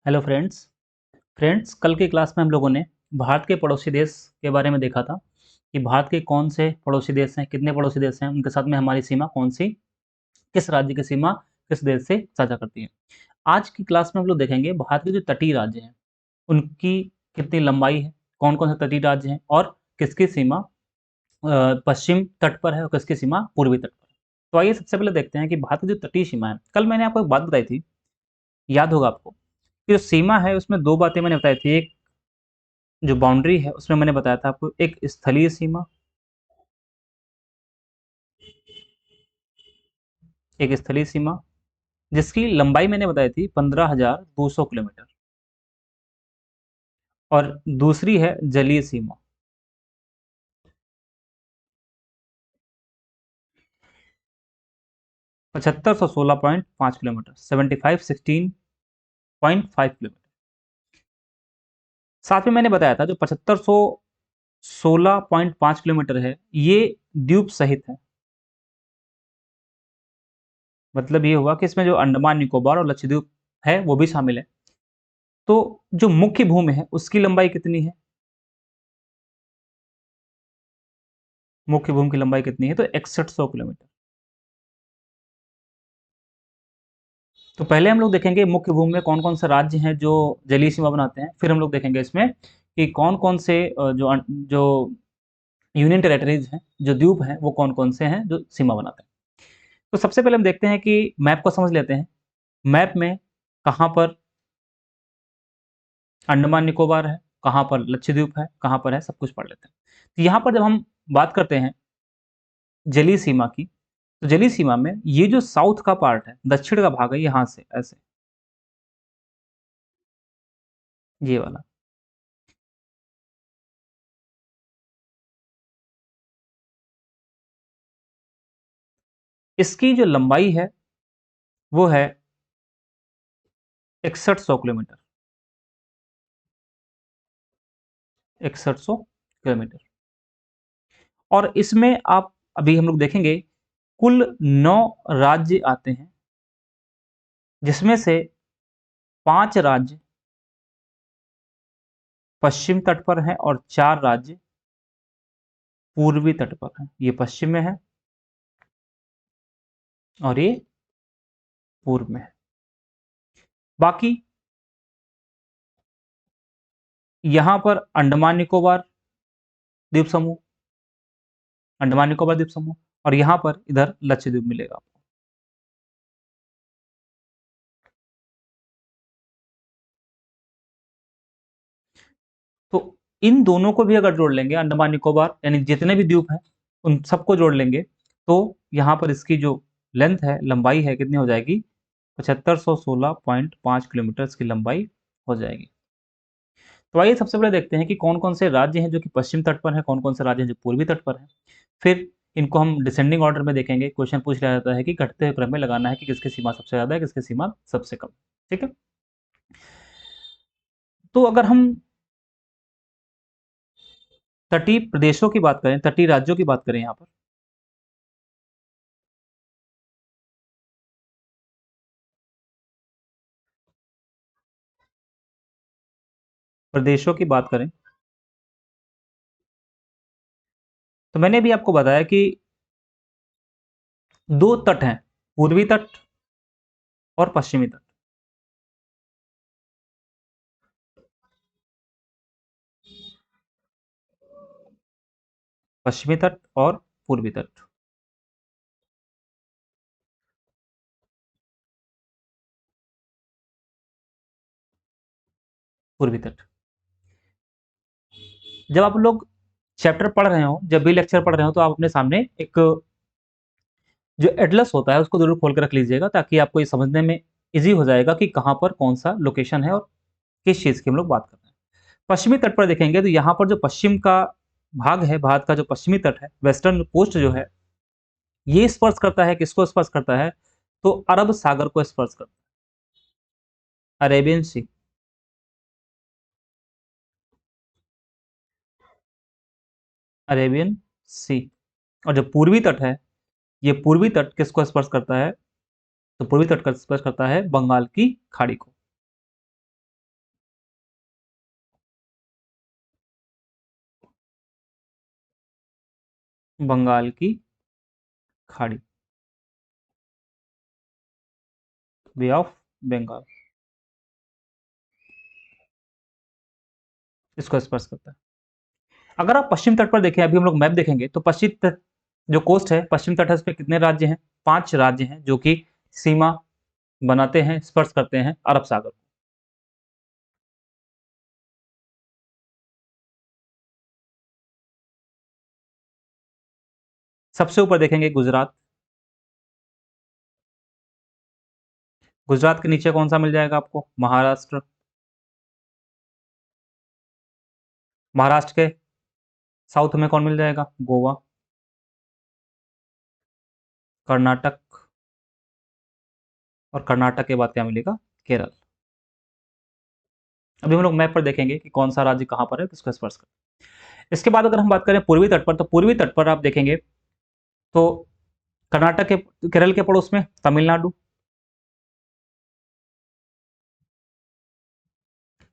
Hello friends कल की class में हम लोगों ने भारत के पड़ोसी देश के बारे में देखा था कि भारत के कौन से पड़ोसी देश हैं, कितने पड़ोसी देश हैं, उनके साथ में हमारी सीमा कौन सी, किस राज्य की सीमा किस देश से साझा करती है। आज की क्लास में हम लोग देखेंगे भारत के जो तटीय राज्य हैं उनकी कितनी लंबाई है, कौन कौन से तटीय राज्य हैं और किसकी सीमा पश्चिम तट पर है और किसकी सीमा पूर्वी तट पर है। तो आइए सबसे पहले देखते हैं कि भारत की जो तटीय सीमा है। कल मैंने आपको एक बात बताई थी, याद होगा आपको, कि जो सीमा है उसमें दो बातें मैंने बताई थी। एक जो बाउंड्री है उसमें मैंने बताया था आपको, एक स्थलीय सीमा, एक स्थलीय सीमा जिसकी लंबाई मैंने बताई थी 15,200 किलोमीटर, और दूसरी है जलीय सीमा। पचहत्तर सौ 16.5 किलोमीटर, 7516.5 किलोमीटर। साथ में मैंने बताया था जो 7516.5 किलोमीटर है ये द्वीप सहित है। मतलब ये हुआ कि इसमें जो अंडमान निकोबार और लक्षद्वीप है वो भी शामिल है। तो जो मुख्य भूमि है उसकी लंबाई कितनी है, मुख्य भूमि की लंबाई कितनी है, तो 6100 किलोमीटर। तो पहले हम लोग देखेंगे मुख्य भूमि में कौन कौन से राज्य हैं जो जलीय सीमा बनाते हैं, फिर हम लोग देखेंगे इसमें कि कौन कौन से जो यूनियन टेरेटरीज हैं, जो द्वीप हैं, वो कौन कौन से हैं जो सीमा बनाते हैं। तो सबसे पहले हम देखते हैं कि मैप को समझ लेते हैं। मैप में कहाँ पर अंडमान निकोबार है, कहाँ पर लक्षद्वीप है, कहाँ पर है, सब कुछ पढ़ लेते हैं। तो यहाँ पर जब हम बात करते हैं जलीय सीमा की, तो जलीय सीमा में ये जो साउथ का पार्ट है, दक्षिण का भाग है, यहाँ से ऐसे ये वाला, इसकी जो लंबाई है वो है 6100 किलोमीटर, 6100 किलोमीटर। और इसमें आप अभी हम लोग देखेंगे कुल 9 राज्य आते हैं, जिसमें से 5 राज्य पश्चिम तट पर हैं और 4 राज्य पूर्वी तट पर हैं। ये पश्चिम में है और ये पूर्व में है। बाकी यहां पर अंडमान निकोबार द्वीप समूह, अंडमान निकोबार द्वीप समूह, और यहां पर इधर लक्षद्वीप मिलेगा आपको। तो इन दोनों को भी अगर जोड़ लेंगे, अंडमान निकोबार यानी जितने भी द्वीप हैं उन सबको जोड़ लेंगे, तो यहाँ पर इसकी जो लेंथ है, लंबाई है, कितनी हो जाएगी, 7516.5 किलोमीटर की लंबाई हो जाएगी। तो आइए सबसे पहले देखते हैं कि कौन कौन से राज्य हैं जो कि पश्चिम तट पर हैं, कौन कौन से राज्य हैं जो पूर्वी तट पर हैं। फिर इनको हम डिसेंडिंग ऑर्डर में देखेंगे। क्वेश्चन पूछ लिया जाता है कि घटते हुए क्रम में लगाना है कि किसकी सीमा सबसे ज्यादा है, किसकी सीमा सबसे कम। ठीक है। तो अगर हम तटीय प्रदेशों की बात करें, तटीय राज्यों की बात करें, यहाँ पर प्रदेशों की बात करें, तो मैंने भी आपको बताया कि दो तट हैं, पूर्वी तट और पश्चिमी तट। पश्चिमी तट और पूर्वी तट। पूर्वी तट, जब आप लोग चैप्टर पढ़ रहे हो, जब भी लेक्चर पढ़ रहे हो, तो आप अपने सामने एक जो एटलस होता है उसको जरूर खोल कर रख लीजिएगा, ताकि आपको ये समझने में इजी हो जाएगा कि कहाँ पर कौन सा लोकेशन है और किस चीज़ की हम लोग बात कर रहे हैं। पश्चिमी तट पर देखेंगे तो यहाँ पर जो पश्चिम का भाग है, भारत का जो पश्चिमी तट है, वेस्टर्न कोस्ट जो है, ये स्पर्श करता है, किसको स्पर्श करता है, तो अरब सागर को स्पर्श करता है, अरेबियन सी। अरेबियन सी। और जो पूर्वी तट है, ये पूर्वी तट किसको स्पर्श करता है, तो पूर्वी तट का स्पर्श करता है बंगाल की खाड़ी को। बंगाल की खाड़ी, बे ऑफ बंगाल, इसको स्पर्श करता है। अगर आप पश्चिम तट पर देखें, अभी हम लोग मैप देखेंगे तो पश्चिम तट जो कोस्ट है, पश्चिम तट है, उस पे कितने राज्य हैं? 5 राज्य हैं जो कि सीमा बनाते हैं, स्पर्श करते हैं अरब सागर को। सबसे ऊपर देखेंगे गुजरात, गुजरात के नीचे कौन सा मिल जाएगा आपको? महाराष्ट्र, महाराष्ट्र के साउथ में कौन मिल जाएगा? गोवा, कर्नाटक, और कर्नाटक के बाद क्या मिलेगा? केरल। अभी हम लोग मैप पर देखेंगे कि कौन सा राज्य कहां पर है, किसको स्पर्श कर। इसके बाद अगर हम बात करें पूर्वी तट पर, तो पूर्वी तट पर आप देखेंगे तो कर्नाटक के, केरल के पड़ोस में तमिलनाडु,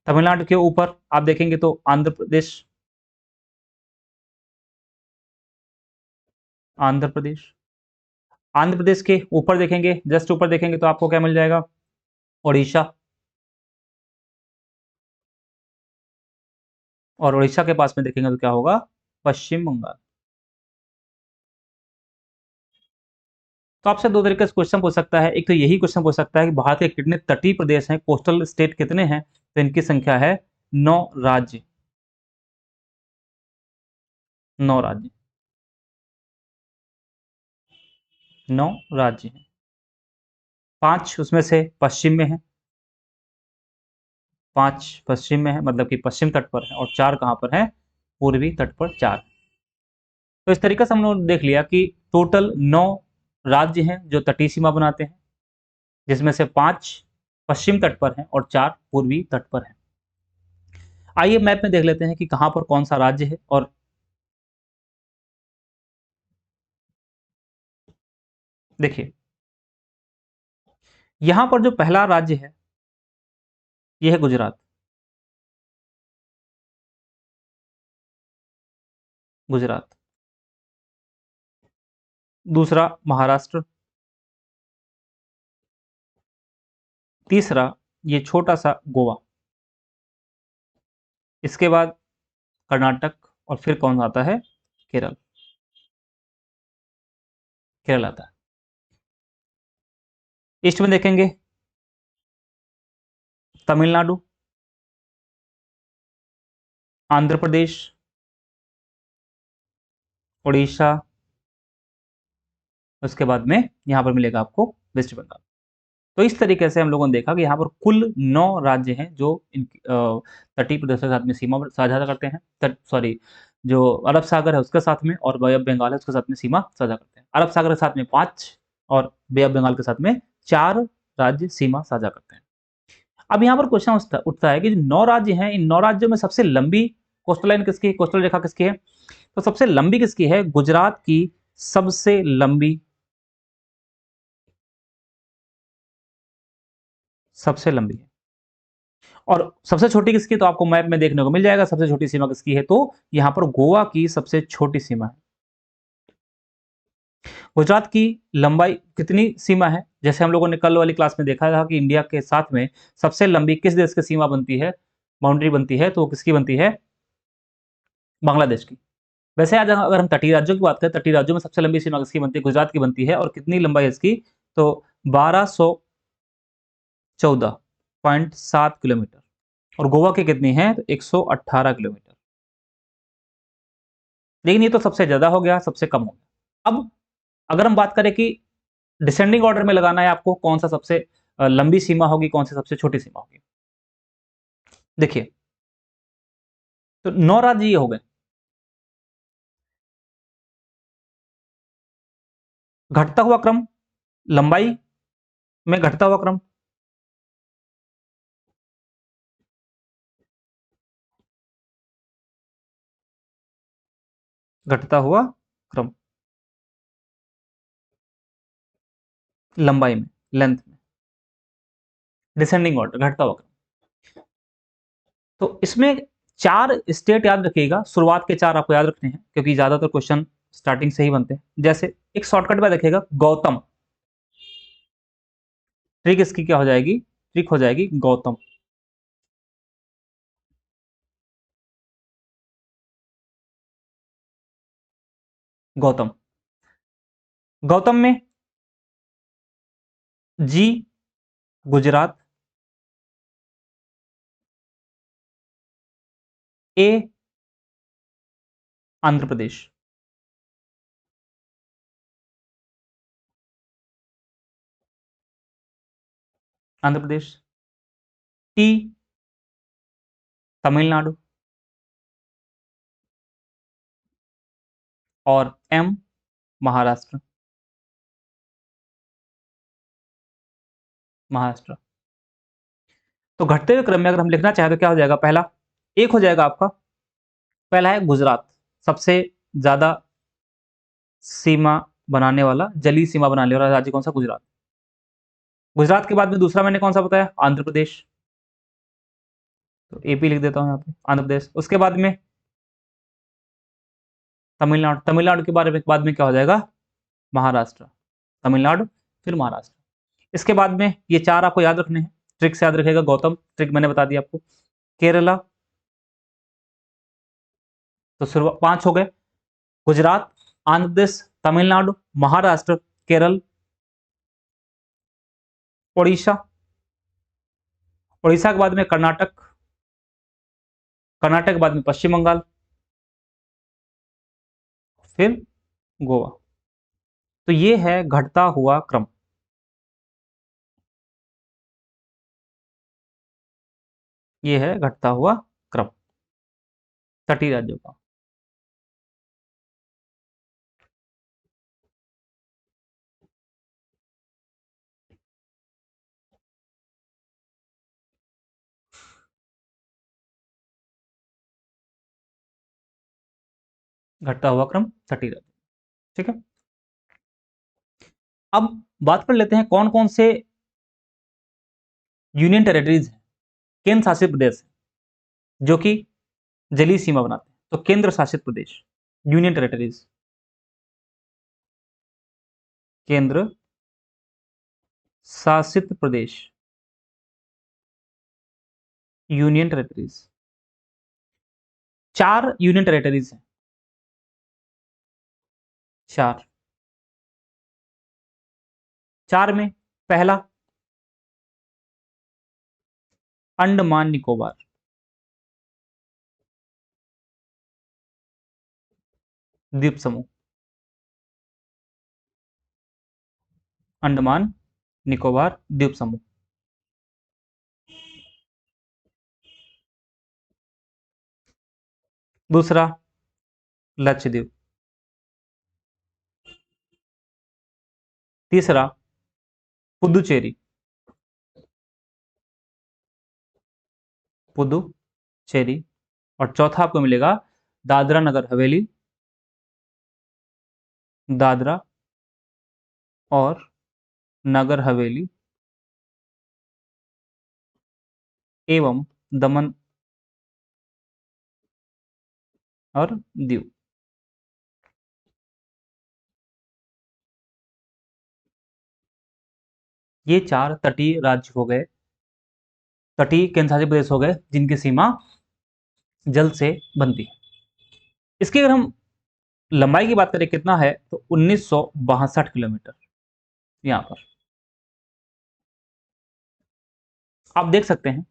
तमिलनाडु के ऊपर आप देखेंगे तो आंध्र प्रदेश, आंध्र प्रदेश, आंध्र प्रदेश के ऊपर देखेंगे, जस्ट ऊपर देखेंगे तो आपको क्या मिल जाएगा? उड़ीसा, और उड़ीसा के पास में देखेंगे तो क्या होगा? पश्चिम बंगाल। तो आपसे दो तरीके से क्वेश्चन पूछ सकता है, एक तो यही क्वेश्चन पूछ सकता है कि भारत के कितने तटीय प्रदेश हैं, कोस्टल स्टेट कितने हैं, तो इनकी संख्या है 9 राज्य, 9 राज्य, 9 राज्य हैं। 5 उसमें से पश्चिम में है, 5 पश्चिम में है, मतलब कि पश्चिम तट पर है, और 4 कहां पर है? पूर्वी तट पर 4। तो इस तरीके से हम लोग देख लिया कि टोटल 9 राज्य हैं जो तटीय सीमा बनाते हैं, जिसमें से 5 पश्चिम तट पर हैं और 4 पूर्वी तट पर हैं। आइए मैप में देख लेते हैं कि कहां पर कौन सा राज्य है। और देखिए, यहां पर जो पहला राज्य है यह है गुजरात, गुजरात। दूसरा महाराष्ट्र, तीसरा ये छोटा सा गोवा, इसके बाद कर्नाटक, और फिर कौन आता है? केरल, केरल आता है। ईस्ट में देखेंगे तमिलनाडु, आंध्र प्रदेश, उड़ीसा, उसके बाद में यहां पर मिलेगा आपको वेस्ट बंगाल। तो इस तरीके से हम लोगों ने देखा कि यहाँ पर कुल 9 राज्य हैं जो तटीय प्रदेशों के साथ में सीमा साझा करते हैं। सॉरी, जो अरब सागर है उसके साथ में, और बे ऑफ बंगाल है उसके साथ में सीमा साझा करते हैं। अरब सागर के साथ में 5 और बे ऑफ बंगाल के साथ में 4 राज्य सीमा साझा करते हैं। अब यहाँ पर क्वेश्चन उठता है कि जो 9 राज्य हैं, इन 9 राज्यों में सबसे लंबी कोस्टल लाइन किसकी है, कोस्टल रेखा किसकी है? तो सबसे लंबी किसकी है? गुजरात की सबसे लंबी, सबसे लंबी है। और सबसे छोटी किसकी? तो आपको मैप में देखने को मिल जाएगा सबसे छोटी सीमा किसकी है, तो यहां पर गोवा की सबसे छोटी सीमा है। गुजरात की लंबाई कितनी सीमा है? जैसे हम लोगों ने कल वाली क्लास में देखा था कि इंडिया के साथ में सबसे लंबी किस देश की सीमा बनती है, बाउंड्री बनती है, तो वो किसकी बनती है? बांग्लादेश की। वैसे आज अगर हम तटीय राज्यों की बात करें, तटीय राज्यों में सबसे लंबी सीमा किसकी बनती है? गुजरात की बनती है। और कितनी लंबाई है इसकी? तो 1214.7 किलोमीटर। और गोवा की कितनी है? तो 118 किलोमीटर। लेकिन ये तो सबसे ज्यादा हो गया, सबसे कम हो गया। अब अगर हम बात करें कि डिसेंडिंग ऑर्डर में लगाना है आपको, कौन सा सबसे लंबी सीमा होगी, कौन सी सबसे छोटी सीमा होगी। देखिए, तो 9 राज्य ये हो गए। घटता हुआ क्रम, लंबाई में घटता हुआ क्रम, घटता हुआ क्रम, लंबाई में, लेंथ में, डिसेंडिंग ऑर्डर, घटता हुआ क्रम। तो इसमें 4 स्टेट याद रखिएगा, शुरुआत के 4 आपको याद रखने हैं, क्योंकि ज्यादातर क्वेश्चन स्टार्टिंग से ही बनते हैं। जैसे एक शॉर्टकट में देखिएगा, गौतम, ट्रिक इसकी क्या हो जाएगी, ट्रिक हो जाएगी गौतम। गौतम, गौतम में जी गुजरात, ए आंध्र प्रदेश, आंध्र प्रदेश, टी तमिलनाडु और एम महाराष्ट्र, महाराष्ट्र। तो घटते हुए क्रम में अगर हम लिखना चाहें तो क्या हो जाएगा, पहला एक हो जाएगा आपका, पहला है गुजरात, सबसे ज्यादा सीमा बनाने वाला, जलीय सीमा बनाने वाला राज्य कौन सा, गुजरात। गुजरात के बाद में दूसरा मैंने कौन सा बताया, आंध्र प्रदेश, तो एपी लिख देता हूं यहाँ पे, आंध्र प्रदेश। उसके बाद में तमिलनाडु, तमिलनाडु के बारे में बाद में क्या हो जाएगा, महाराष्ट्र, तमिलनाडु फिर महाराष्ट्र। इसके बाद में ये चार आपको याद रखने हैं, ट्रिक से याद रखेगा, गौतम ट्रिक मैंने बता दी आपको, केरला, तो शुरुआत 5 हो गए, गुजरात, आंध्र प्रदेश, तमिलनाडु, महाराष्ट्र, केरल, उड़ीसा, उड़ीसा के बाद में कर्नाटक, कर्नाटक के बाद में पश्चिम बंगाल, फिर गोवा। तो ये है घटता हुआ क्रम, ये है घटता हुआ क्रम तटीय राज्यों का। घटता हुआ क्रम तटीय राज्य, ठीक है। अब बात कर लेते हैं कौन कौन से यूनियन टेरिटरीज हैं, केंद्र शासित प्रदेश जो कि जलीय सीमा बनाते हैं। तो केंद्र शासित प्रदेश, यूनियन टेरिटरीज, केंद्र शासित प्रदेश, यूनियन टेरिटरीज, 4 यूनियन टेरिटरीज हैं, 4, 4 में पहला अंडमान निकोबार, द्वीप समूह, अंडमान निकोबार द्वीप समूह। दूसरा लक्षद्वीप, तीसरा पुदुचेरी, पुदुचेरी, और चौथा आपको मिलेगा दादरा नगर हवेली, दादरा और नगर हवेली एवं दमन और दीव। ये 4 तटीय राज्य हो गए, तटीय केंद्रशासित प्रदेश हो गए, जिनकी सीमा जल से बनती है। इसकी अगर हम लंबाई की बात करें कितना है, तो 1962 किलोमीटर। यहां पर आप देख सकते हैं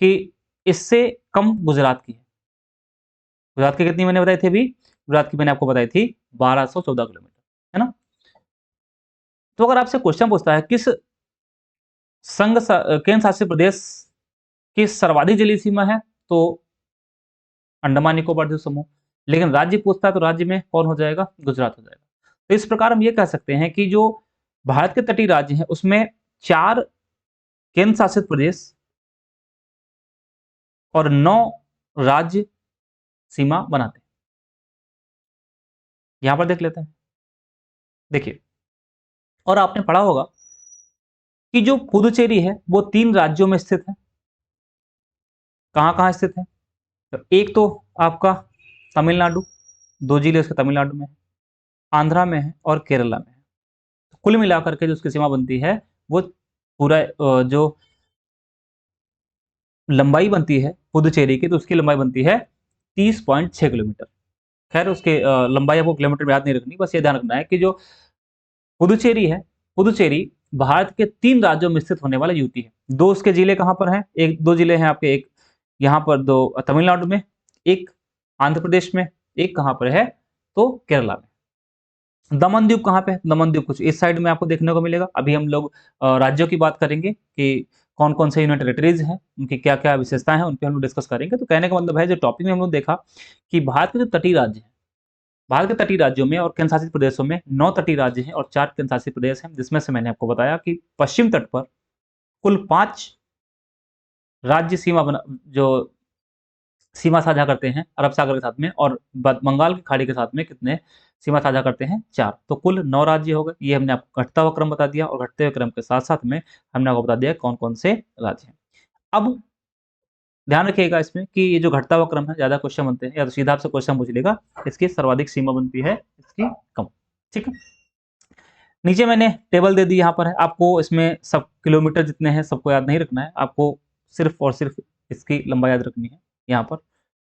कि इससे कम गुजरात की है। गुजरात की कितनी मैंने बताई थी अभी, गुजरात की मैंने आपको बताई थी 1214 किलोमीटर, है ना। तो अगर आपसे क्वेश्चन पूछता है किस केंद्र शासित प्रदेश की सर्वाधिक जलीय सीमा है, तो अंडमान निकोबार द्वीप समूह। लेकिन राज्य पूछता है तो राज्य में कौन हो जाएगा, गुजरात हो जाएगा। तो इस प्रकार हम ये कह सकते हैं कि जो भारत के तटीय राज्य हैं उसमें 4 केंद्र शासित प्रदेश और 9 राज्य सीमा बनाते हैं। यहां पर देख लेते हैं, देखिए, और आपने पढ़ा होगा कि जो पुदुचेरी है वो 3 राज्यों में स्थित है। कहां कहां स्थित है, तो एक तो आपका तमिलनाडु, 2 जिले उसके तमिलनाडु में है। आंध्रा में है और केरला में है। तो कुल मिलाकर के जो उसकी सीमा बनती है वो पूरा जो लंबाई बनती है पुदुचेरी की, तो उसकी लंबाई बनती है 30.6 किलोमीटर। खैर उसके लंबाई आपको किलोमीटर में याद नहीं रखनी, बस ये ध्यान रखना है कि जो पुदुचेरी है, पुदुचेरी भारत के 3 राज्यों में स्थित होने वाला यूटी है। 2 उसके जिले कहाँ पर हैं? 2 जिले हैं आपके, एक यहाँ पर 2 तमिलनाडु में, एक आंध्र प्रदेश में, एक कहाँ पर है? तो केरला में। दमन द्वीप कहाँ पे है? दमन द्वीप कुछ इस साइड में आपको देखने को मिलेगा। अभी हम लोग राज्यों की बात करेंगे कि कौन-कौन से यूनियन टेरिटरीज़ हैं, उनकी क्या-क्या विशेषताएँ हैं, उन पे हम लोग डिस्कस करेंगे। तो कहने का मतलब है, जो टॉपिक में हम लोग देखा कि भारत के जो तटीय राज्य हैं, भारत के तटीय राज्यों में और केंद्र शासित प्रदेशों में 9 तटीय राज्य हैं और 4 केंद्र शासित प्रदेश हैं, जिसमें से मैंने आपको बताया कि पश्चिम तट पर कुल 5 राज्य जो सीमा साझा करते हैं अरब सागर के साथ में, और बंगाल की खाड़ी के साथ में कितने सीमा साझा करते हैं? 4। तो कुल 9 राज्य हो गए। ये हमने आपको घटता हुआ क्रम बता दिया, और घटते हुए क्रम के साथ-साथ में हमने आपको बता दिया कौन-कौन से राज्य हैं। अब ध्यान रखिएगा इसमें कि ये जो घटता हुआ क्रम है, ज़्यादा क्वेश्चन बनते हैं या तो सीधा आपसे क्वेश्चन पूछ लेगा, इसकी सर्वाधिक सीमा बनती है इसकी कम। ठीक है? नीचे मैंने टेबल दे दी, यहाँ पर है। आपको इसमें सब किलोमीटर जितने हैं सबको याद नहीं रखना है, आपको सिर्फ़ और सिर्फ़ इसकी लंबाई याद रखनी है यहाँ पर।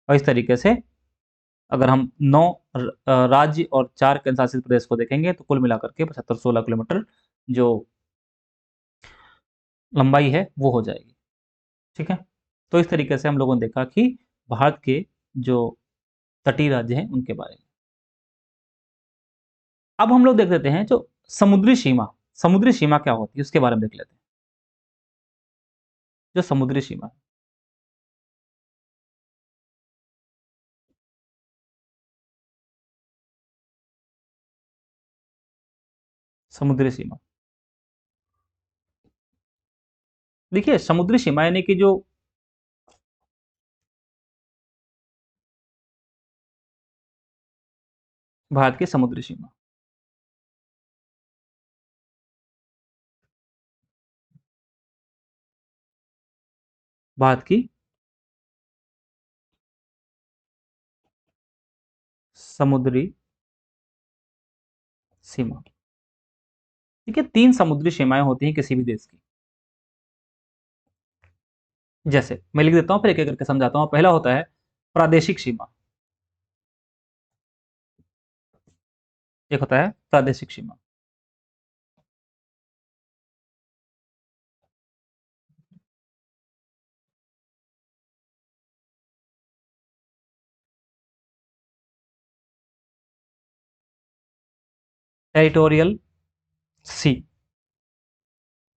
और इस तरीके से अगर हम 9 राज्य और 4 केंद्र शासित प्रदेश को देखेंगे, तो कुल मिलाकर के 75-16 किलोमीटर जो लंबाई है वो हो जाएगी। ठीक है? तो इस तरीके से हम लोगों ने देखा कि भारत के जो तटीय राज्य हैं उनके बारे में। अब हम लोग देख लेते हैं जो समुद्री सीमा क्या होती है उसके बारे में देख लेते हैं। जो समुद्री सीमा है, समुद्री सीमा। देखिए समुद्री सीमा यानी कि जो भारत की समुद्री सीमा, भारत की समुद्री सीमा। देखिए 3 समुद्री सीमाएँ होती हैं किसी भी देश की। जैसे मैं लिख देता हूँ, फिर एक-एक करके समझाता हूँ। पहला होता है प्रादेशिक सीमा, एक होता है प्रादेशिक सीमा। टेरिटोरियल सी,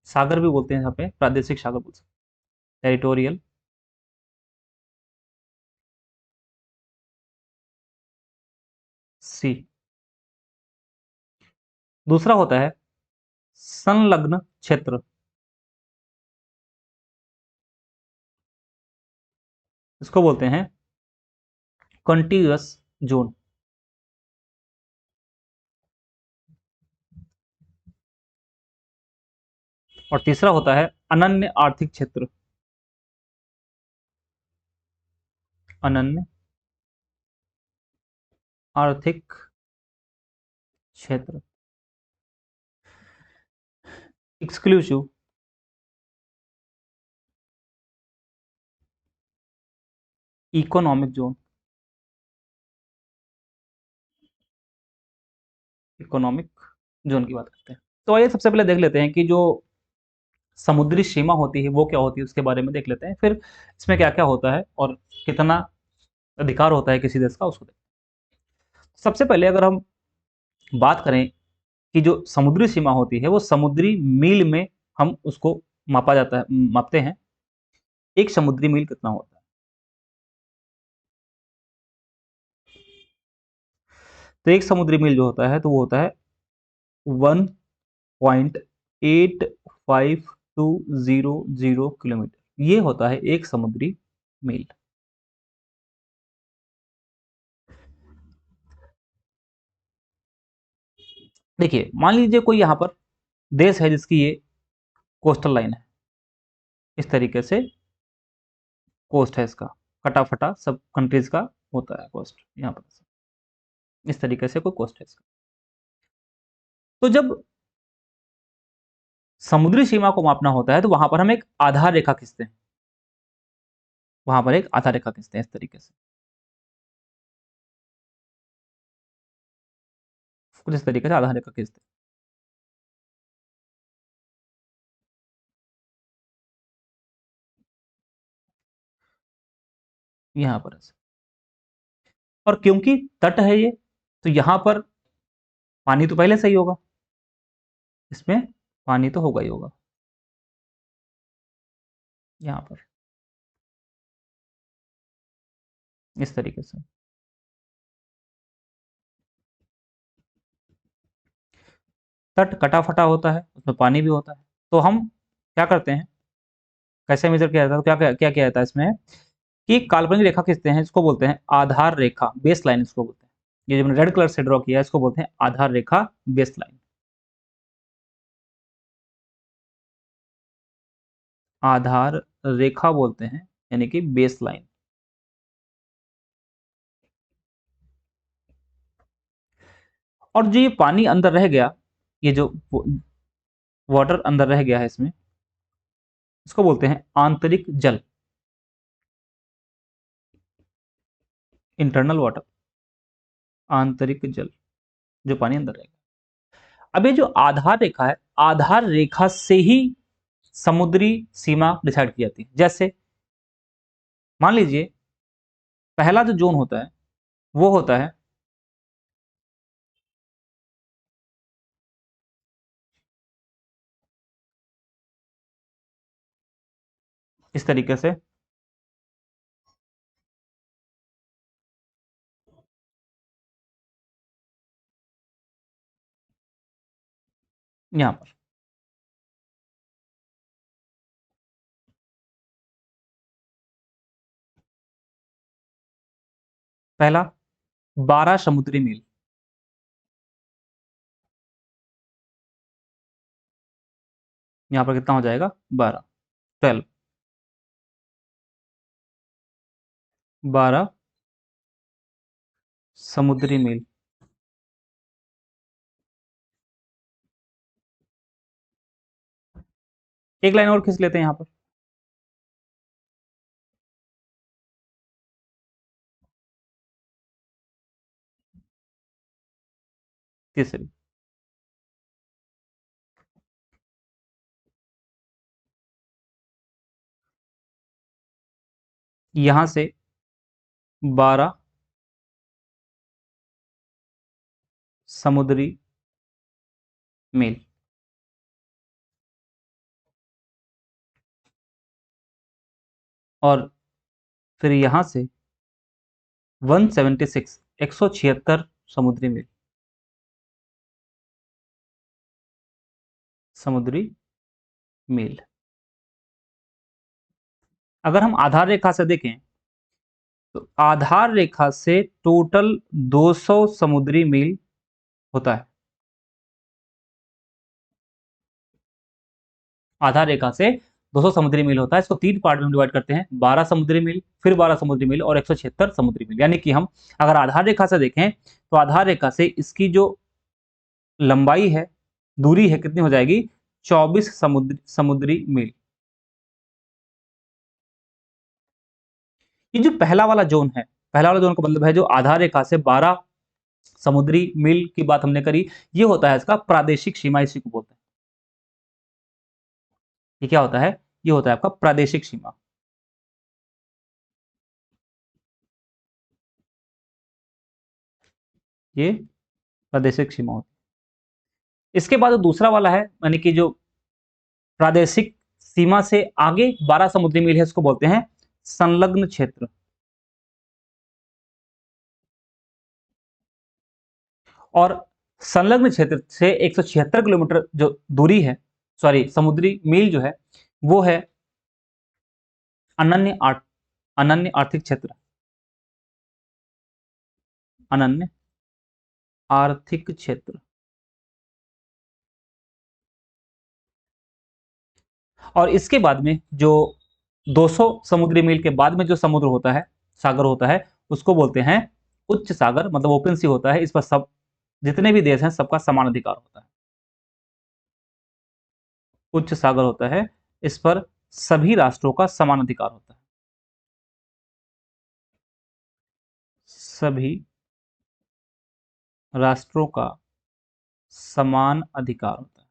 सागर भी बोलते हैं यहाँ पे, प्रादेशिक सागर बोल सकते हैं। टेरिटोरियल सी। दूसरा होता है संलग्न क्षेत्र, इसको बोलते हैं कॉन्टिग्युअस ज़ोन। और तीसरा होता है अनन्य आर्थिक क्षेत्र, अनन्य आर्थिक क्षेत्र, exclusive economic zone, economic zone की बात करते हैं। तो आइए सबसे पहले देख लेते हैं कि जो समुद्री सीमा होती है वो क्या होती है, उसके बारे में देख लेते हैं। फिर इसमें क्या-क्या होता है और कितना अधिकार होता है किसी देश का, उसको देखते हैं। सबसे पहले अगर हम बात करें कि जो समुद्री सीमा होती है वो समुद्री मील में हम उसको मापा जाता है, मापते हैं। 1 समुद्री मील कितना होता है? तो 1 समुद्री मील जो होता है तो वो होता है 1.8520 किलोमीटर। ये होता है 1 समुद्री मील। देखिए मान लीजिए कोई यहाँ पर देश है जिसकी ये कोस्टल लाइन है, इस तरीके से कोस्ट है इसका, कटा-फटा सब कंट्रीज़ का होता है कोस्ट यहाँ पर, इस तरीके से कोई कोस्ट है इसका। तो जब समुद्री सीमा को मापना होता है तो वहां पर हम एक आधार रेखा खींचते हैं, वहां पर एक आधार रेखा खींचते हैं इस तरीके से, कुछ इस तरीके से आधार रेखा खींचते हैं यहाँ पर ऐसे। और क्योंकि तट है ये, तो यहां पर पानी तो पहले से ही होगा, इसमें पानी तो होगा ही होगा यहाँ पर, इस तरीके से। तट कटा फटा होता है, उसमें पानी भी होता है, तो हम क्या करते हैं, कैसे मेजर किया जाता है, तो क्या क्या किया जाता है इसमें, कि काल्पनिक रेखा खींचते हैं, इसको बोलते हैं आधार रेखा, बेस लाइन इसको बोलते हैं। ये जो मैंने रेड कलर से ड्रॉ किया है इसको बोलते हैं आधार रेखा, बेस लाइन। आधार रेखा बोलते हैं, यानी कि बेस लाइन। और जो ये पानी अंदर रह गया, ये जो वाटर अंदर रह गया है इसमें, इसको बोलते हैं आंतरिक जल, इंटरनल वाटर, आंतरिक जल, जो पानी अंदर रह गया। अब ये जो आधार रेखा है, आधार रेखा से ही समुद्री सीमा डिसाइड की जाती है। जैसे मान लीजिए पहला जो जोन होता है वो होता है इस तरीके से, यहां पर पहला 12 समुद्री मील, यहां पर कितना हो जाएगा, 12, 12, 12 समुद्री मील। एक लाइन और खींच लेते हैं यहां पर, तीसरी, यहां से 12 समुद्री मील, और फिर यहां से 176, 176 समुद्री मील, समुद्री मील। अगर हम आधार रेखा से देखें तो आधार रेखा से टोटल 200 समुद्री मील होता है। आधार रेखा से 200 समुद्री मील होता है। इसको तीन पार्ट में डिवाइड करते हैं, 12 समुद्री मील, फिर 12 समुद्री मील और 176 समुद्री मील। यानी कि हम अगर आधार रेखा से देखें तो आधार रेखा से इसकी जो लंबाई है, दूरी है, कितनी हो जाएगी, 24 समुद्री मील। ये जो पहला वाला जोन है, पहला वाला जोन का मतलब है जो आधार रेखा से 12 समुद्री मील की बात हमने करी, ये होता है इसका प्रादेशिक सीमा, इसी को बोलते हैं। ये क्या होता है, ये होता है आपका प्रादेशिक सीमा। ये प्रादेशिक सीमा होती है। इसके बाद जो दूसरा वाला है, यानी कि जो प्रादेशिक सीमा से आगे 12 समुद्री मील है, इसको बोलते हैं संलग्न क्षेत्र। और संलग्न क्षेत्र से 176 किलोमीटर जो दूरी है, सॉरी समुद्री मील जो है, वो है अनन्य अनन्य आर्थिक क्षेत्र, अनन्य आर्थिक क्षेत्र। और इसके बाद में जो 200 समुद्री मील के बाद में जो समुद्र होता है, सागर होता है, उसको बोलते हैं उच्च सागर, मतलब ओपन सी होता है। इस पर सब जितने भी देश हैं सबका समान अधिकार होता है। उच्च सागर होता है, इस पर सभी राष्ट्रों का समान अधिकार होता है। सभी राष्ट्रों का समान अधिकार होता है।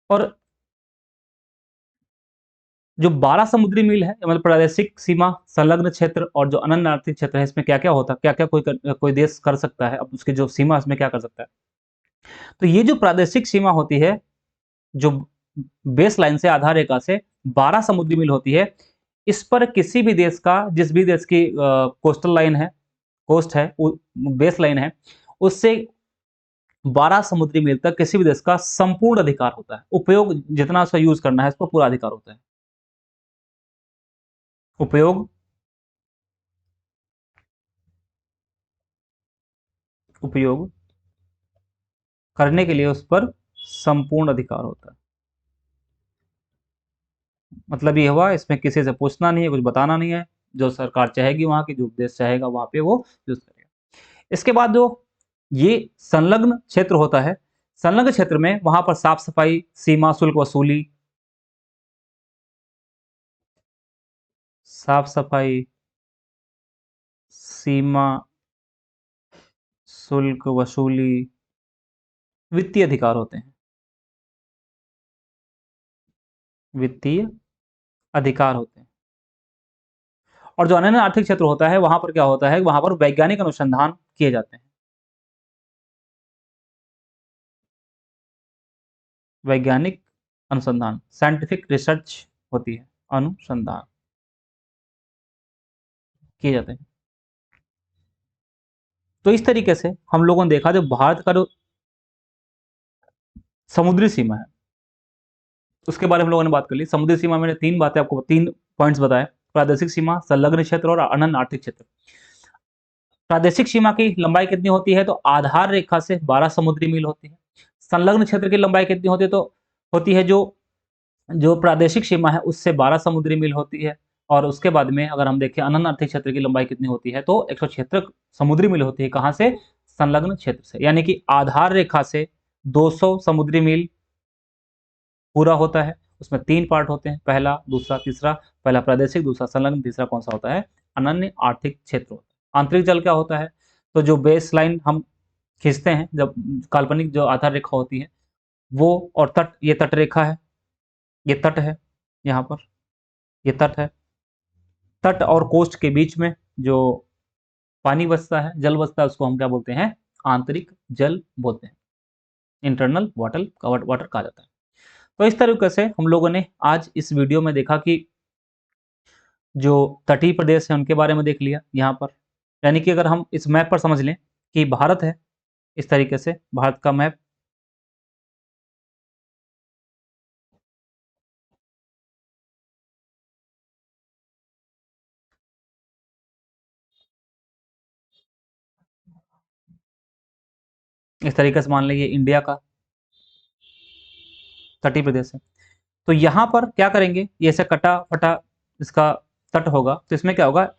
और जो 12 समुद्री मील है, मतलब प्रादेशिक सीमा, संलग्न क्षेत्र और जो अनन्य आर्थिक क्षेत्र है, इसमें क्या-क्या होता है? क्या-क्या कोई देश कर सकता है? अब उसकी जो सीमा है, उसमें क्या कर सकता है? तो ये जो प्रादेशिक सीमा होती है, जो बेस लाइन से, आधार रेखा से 12 समुद्री मील होती है, इस पर किसी भी देश का, जिस भी देश की कोस्टल लाइन है, कोस्ट है, बेस लाइन है, उससे 12 समुद्री मील तक किसी भी देश का संपूर्ण अधिकार होता है। उपयोग जितना उसका यूज़ करना है, इसको पूरा अधिकार होता है। उपयोग उपयोग करने के लिए उस पर संपूर्ण अधिकार होता है। मतलब ये हुआ, इसमें किसी से पूछना नहीं है, कुछ बताना नहीं है, जो सरकार चाहेगी वहाँ की, जो देश चाहेगा वहाँ पे वो यूज़ करेगा। इसके बाद जो ये संलग्न क्षेत्र होता है, संलग्न क्षेत्र में वहाँ पर साफ-सफाई, सीमा शुल्क वसूली, साफ-सफाई, सीमा शुल्क वसूली, वित्तीय अधिकार होते हैं। वित्तीय अधिकार होते हैं। और जो अनन्य आर्थिक क्षेत्र होता है, वहाँ पर क्या होता है, वहाँ पर वैज्ञानिक अनुसंधान किए जाते हैं। वैज्ञानिक अनुसंधान, साइंटिफिक रिसर्च होती है, अनुसंधान किए जाते हैं। तो इस तरीके से हम लोगों ने देखा, जो भारत का जो समुद्री सीमा है, उसके बारे में हम लोगों ने बात कर ली। समुद्री सीमा में मैंने 3 बातें आपको, 3 पॉइंट्स बताए। प्रादेशिक सीमा, संलग्न क्षेत्र और अनन्य आर्थिक क्षेत्र। प्रादेशिक सीमा की लंबाई कितनी होती है? तो आधार रेखा से 12 समुद्री मील होती है। संलग्न क्षेत्र की लंबाई कितनी होती है? तो होती है, जो जो प्रादेशिक सीमा है उससे 12 समुद्री मील होती है। और उसके बाद में अगर हम देखें अनन्य आर्थिक क्षेत्र की लंबाई कितनी होती है, तो 176 समुद्री मील होती है। कहाँ से? संलग्न क्षेत्र से। यानी कि आधार रेखा से 200 समुद्री मील पूरा होता है। उसमें 3 पार्ट होते हैं, पहला, दूसरा, तीसरा। पहला प्रादेशिक, दूसरा संलग्न, तीसरा कौन-सा होता है? अनन्य आर्थिक क्षेत्र होता है। आंतरिक जल क्या होता है? तो जो बेस लाइन हम खींचते हैं, जब काल्पनिक जो आधार रेखा होती है, वो, और तट, ये तट रेखा है, ये तट है, यहाँ पर, ये तट है। तट और कोस्ट के बीच में जो पानी बसता है, जल बसता है, उसको हम क्या बोलते हैं? आंतरिक जल बोलते हैं। इंटरनल वाटर वाटर कहा जाता है। तो इस तरीके से हम लोगों ने आज इस वीडियो में देखा कि जो तटीय प्रदेश हैं उनके बारे में देख लिया यहाँ पर। यानी कि अगर हम इस मैप पर समझ लें कि भारत है, इस तरीके से भारत का मैप, इस तरीके से मान लीजिए इंडिया का तटीय प्रदेश है। तो यहाँ पर क्या करेंगे, ये ऐसे कटा-फटा इसका तट होगा, तो इसमें क्या होगा,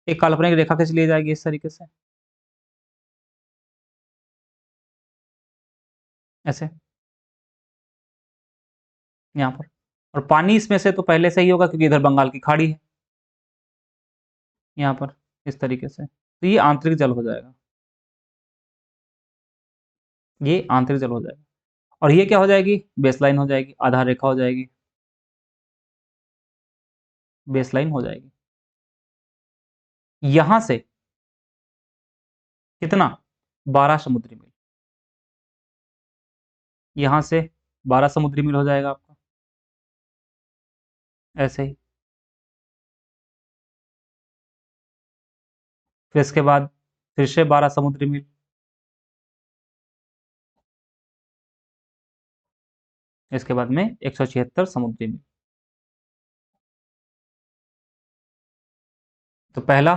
एक काल्पनिक रेखा खींच ली जाएगी इस तरीके से, ऐसे, यहाँ पर। और पानी इसमें से तो पहले से ही होगा, क्योंकि इधर बंगाल की खाड़ी है, यहाँ पर, इस तरीके से। तो ये आंतरिक जल हो जाएगा, ये आंतरिक जल हो जाएगा। और ये क्या हो जाएगी? बेसलाइन हो जाएगी, आधार रेखा हो जाएगी, बेसलाइन हो जाएगी। यहाँ से कितना? 12 समुद्री मील। यहाँ से 12 समुद्री मील हो जाएगा आपका, ऐसे ही। फिर इसके बाद फिर से 12 समुद्री मील, इसके बाद में 176 समुद्री मील। तो पहला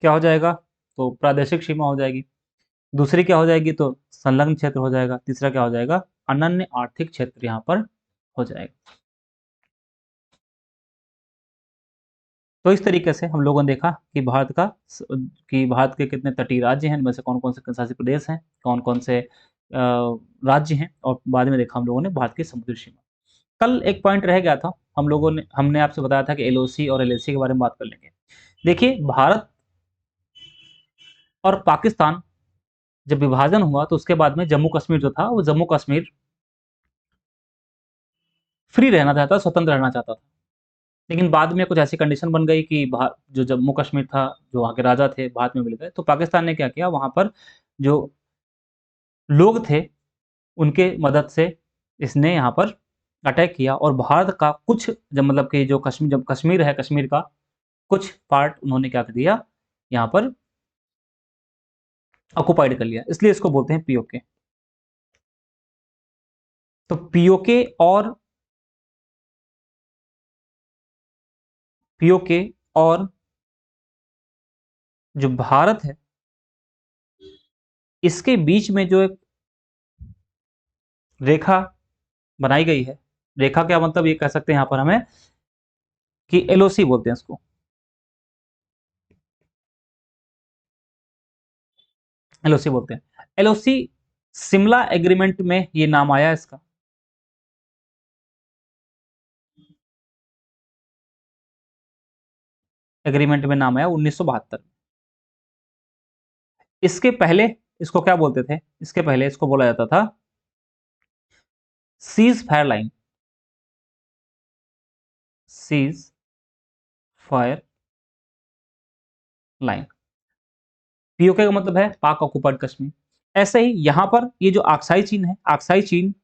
क्या हो जाएगा? तो प्रादेशिक सीमा हो जाएगी। दूसरी क्या हो जाएगी? तो संलग्न क्षेत्र हो जाएगा। तीसरा क्या हो जाएगा? अनन्य आर्थिक क्षेत्र यहाँ पर हो जाएगा। तो इस तरीके से हम लोगों ने देखा कि भारत के कितने तटीय राज्य हैं, इनमें से कौन कौन से केंद्रशासित प्रदेश हैं, कौन कौन से राज्य हैं, और बाद में देखा हम लोगों ने भारत की समुद्री सीमा। कल एक पॉइंट रह गया था, हमने आपसे बताया था कि एलओसी और एलएसी के बारे में बात कर लेंगे। देखिए, भारत और पाकिस्तान जब विभाजन हुआ तो उसके बाद में जम्मू कश्मीर जो था, वो जम्मू कश्मीर फ्री रहना चाहता, स्वतंत्र रहना चाहता था। लेकिन बाद में कुछ ऐसी कंडीशन बन गई कि जो जम्मू कश्मीर था, जो वहाँ के राजा थे, भारत में मिल गए। तो पाकिस्तान ने क्या किया, वहाँ पर जो लोग थे, उनके मदद से इसने यहाँ पर अटैक किया, और भारत का कुछ, जब मतलब कि जो जब कश्मीर है, कश्मीर का कुछ पार्ट उन्होंने क्या कर दिया, यहाँ पर ऑक्युपाइड कर लिया। इसलिए इसको बोलते हैं पीओके। तो पीओके और जो भारत है, इसके बीच में जो एक रेखा बनाई गई है, रेखा क्या मतलब, ये कह सकते हैं यहाँ पर हमें कि एलओसी बोलते हैं इसको। एलओसी बोलते हैं। एलओसी शिमला एग्रीमेंट में ये नाम आया इसका। एग्रीमेंट में नाम आया 1972। इसके पहले इसको क्या बोलते थे, इसके पहले इसको बोला जाता था cease fire line. Cease fire line, PoK का मतलब है पाक ऑक्युपाइड कश्मीर। ऐसे ही यहां पर ये जो आक्साई चीन है, आक्साई चीन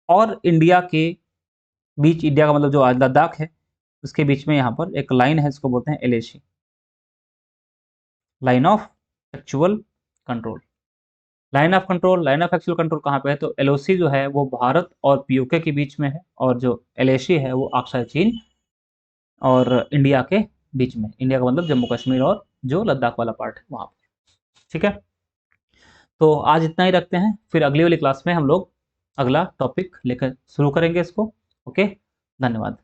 और इंडिया के बीच, इंडिया का मतलब जो आज लद्दाख है, उसके बीच में यहाँ पर एक लाइन है, इसको बोलते हैं LAC, line of actual control. Line of actual control कहाँ पे है, तो एलओसी जो है वो भारत और पीओके के बीच में है, और जो एलएसी है वो अक्साई चीन और इंडिया के बीच में। इंडिया का मतलब जम्मू कश्मीर और जो लद्दाख वाला पार्ट है वहाँ पर। ठीक है, तो आज इतना ही रखते हैं, फिर अगली वाली क्लास में हम लोग अगला टॉपिक लेकर शुरू करेंगे इसको। ओके, धन्यवाद।